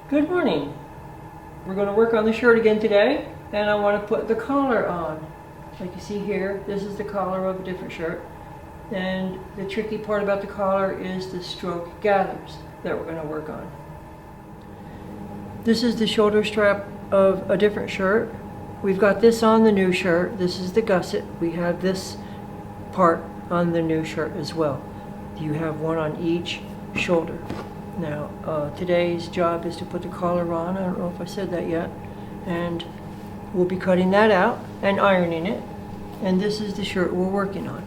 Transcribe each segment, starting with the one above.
Good morning. We're going to work on the shirt again today, and I want to put the collar on. Like you see here, this is the collar of a different shirt, and the tricky part about the collar is the stroke gathers that we're going to work on. This is the shoulder strap of a different shirt. We've got this on the new shirt. This is the gusset. We have this part on the new shirt as well. You have one on each shoulder. Now, today's job is to put the collar on. I don't know if I said that yet. And we'll be cutting that out and ironing it. And this is the shirt we're working on.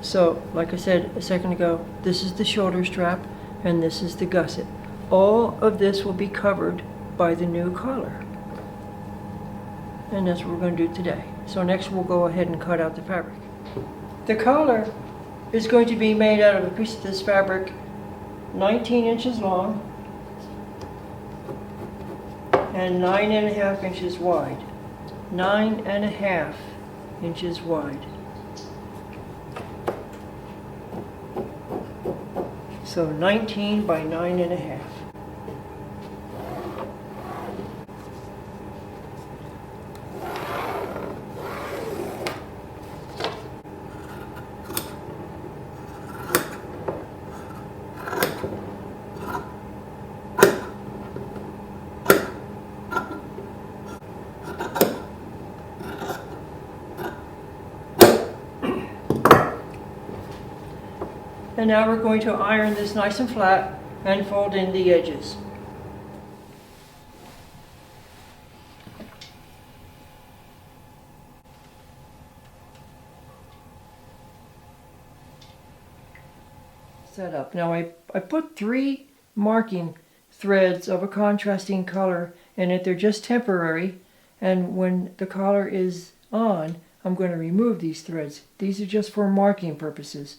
So, like I said a second ago, this is the shoulder strap and this is the gusset. All of this will be covered by the new collar. And that's what we're going to do today. So next we'll go ahead and cut out the fabric. The collar is going to be made out of a piece of this fabric 19 inches long and 9.5 inches wide. 9.5 inches wide. So 19 by 9.5. And now we're going to iron this nice and flat and fold in the edges. Set up. Now I put 3 marking threads of a contrasting color in it. They're just temporary, and when the collar is on, I'm going to remove these threads. These are just for marking purposes.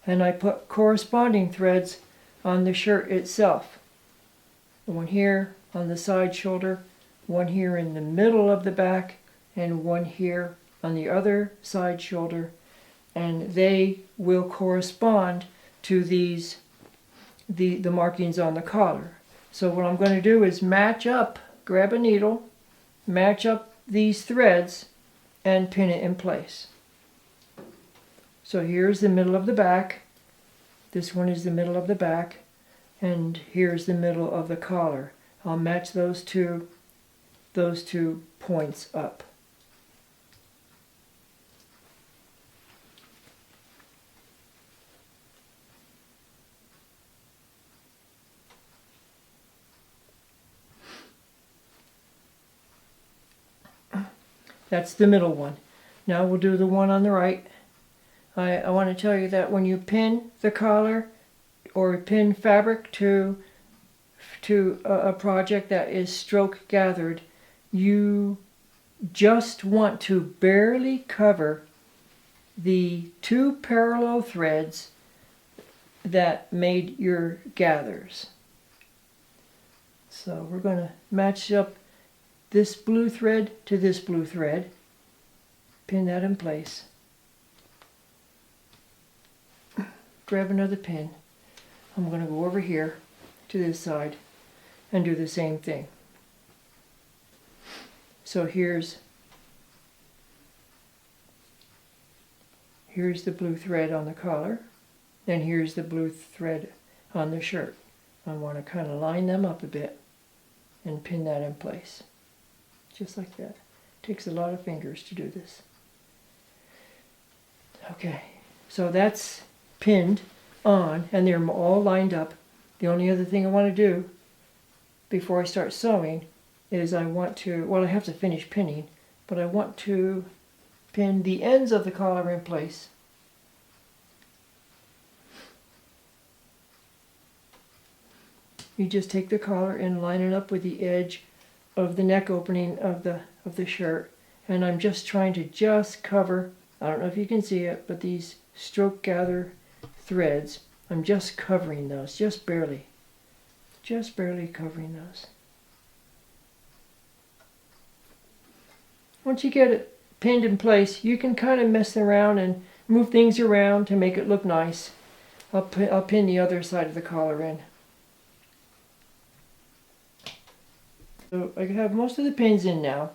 And I put corresponding threads on the shirt itself. One here on the side shoulder, one here in the middle of the back, and one here on the other side shoulder. And they will correspond to the markings on the collar. So what I'm going to do is match up, grab a needle, match up these threads, and pin it in place. So here's the middle of the back, this one is the middle of the back, and here's the middle of the collar. I'll match those two points up. That's the middle one. Now we'll do the one on the right. I want to tell you that when you pin the collar or pin fabric to a project that is stroke gathered, you just want to barely cover the 2 parallel threads that made your gathers. So we're going to match up this blue thread to this blue thread, pin that in place. Grab another pin. I'm going to go over here to this side and do the same thing. So here's the blue thread on the collar, and here's the blue thread on the shirt. I want to kind of line them up a bit and pin that in place. Just like that. Takes a lot of fingers to do this. Okay, so that's pinned on, and they're all lined up. The only other thing I want to do before I start sewing is I have to finish pinning, but I want to pin the ends of the collar in place. You just take the collar and line it up with the edge of the neck opening of the shirt, and I'm just trying to cover, I don't know if you can see it, but these stroke gather threads, I'm just covering those, just barely covering those. Once you get it pinned in place, you can kind of mess around and move things around to make it look nice. I'll pin the other side of the collar in. So I have most of the pins in now,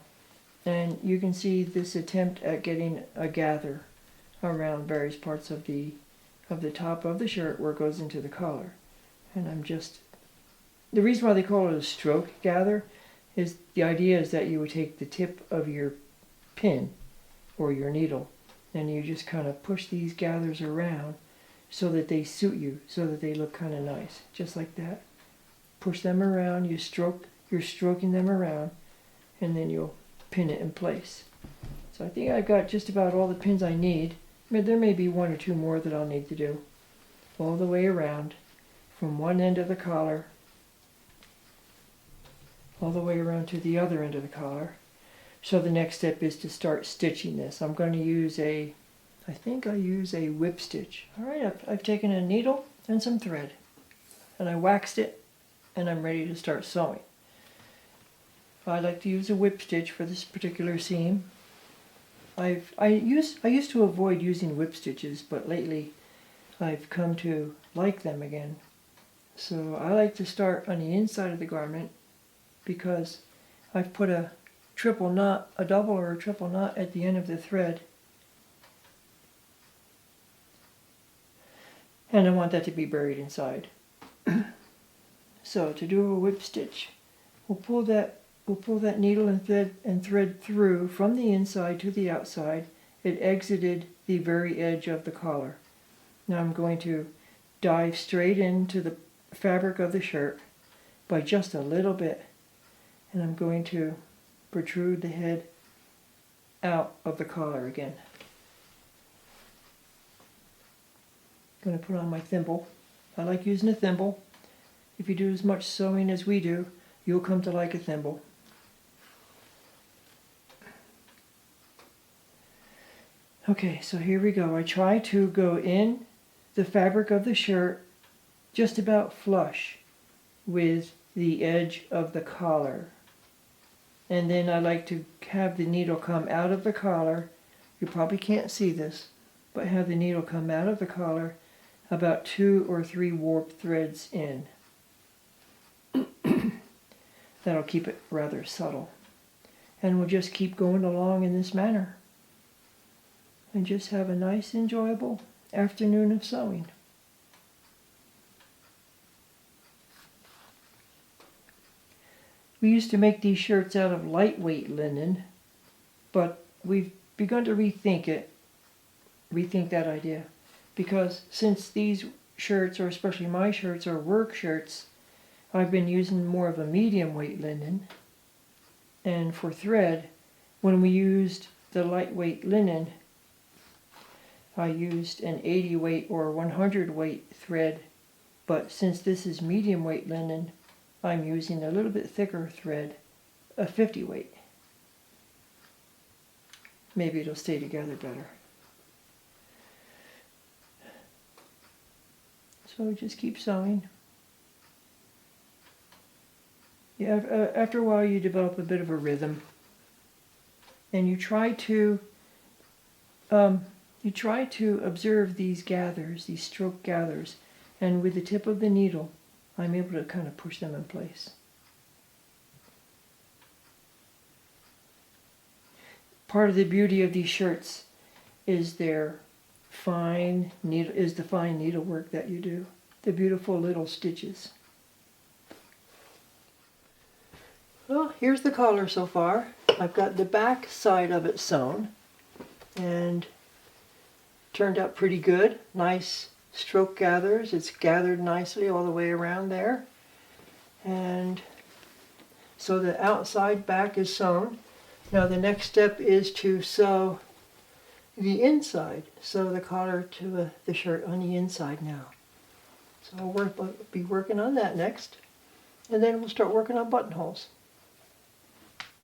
and you can see this attempt at getting a gather around various parts of the top of the shirt where it goes into the collar. And the reason why they call it a stroke gather is the idea is that you would take the tip of your pin or your needle and you just kind of push these gathers around so that they suit you, so that they look kind of nice, just like that. Push them around, you're stroking them around, and then you'll pin it in place. So I think I've got just about all the pins I need. There may be one or two more that I'll need to do. All the way around, from one end of the collar, all the way around to the other end of the collar. So the next step is to start stitching this. I'm going to use I think I'll use a whip stitch. Alright, I've taken a needle and some thread, and I waxed it, and I'm ready to start sewing. I like to use a whip stitch for this particular seam. I used to avoid using whip stitches, but lately I've come to like them again. So I like to start on the inside of the garment because I've put a double or a triple knot at the end of the thread. And I want that to be buried inside. So to do a whip stitch, we'll pull that needle and thread through from the inside to the outside. It exited the very edge of the collar. Now I'm going to dive straight into the fabric of the shirt by just a little bit, and I'm going to protrude the head out of the collar again. I'm going to put on my thimble. I like using a thimble. If you do as much sewing as we do, you'll come to like a thimble. Okay, so here we go. I try to go in the fabric of the shirt just about flush with the edge of the collar. And then I like to have the needle come out of the collar. You probably can't see this, but have the needle come out of the collar about 2 or 3 warp threads in. That'll keep it rather subtle. And we'll just keep going along in this manner. And just have a nice, enjoyable afternoon of sewing. We used to make these shirts out of lightweight linen, but we've begun to rethink that idea. Because since these shirts, or especially my shirts, are work shirts, I've been using more of a medium weight linen. And for thread, when we used the lightweight linen, I used an 80 weight or 100 weight thread, but since this is medium weight linen, I'm using a little bit thicker thread, a 50 weight. Maybe it'll stay together better. So just keep sewing. Yeah, after a while you develop a bit of a rhythm, and you try to observe these gathers, these stroke gathers, and with the tip of the needle, I'm able to kind of push them in place. Part of the beauty of these shirts is the fine needlework that you do, the beautiful little stitches. Well, here's the collar so far. I've got the back side of it sewn, and turned out pretty good. Nice stroke gathers. It's gathered nicely all the way around there. And so the outside back is sewn. Now the next step is to sew the inside. Sew the collar to the shirt on the inside now. So I'll be working on that next. And then we'll start working on buttonholes.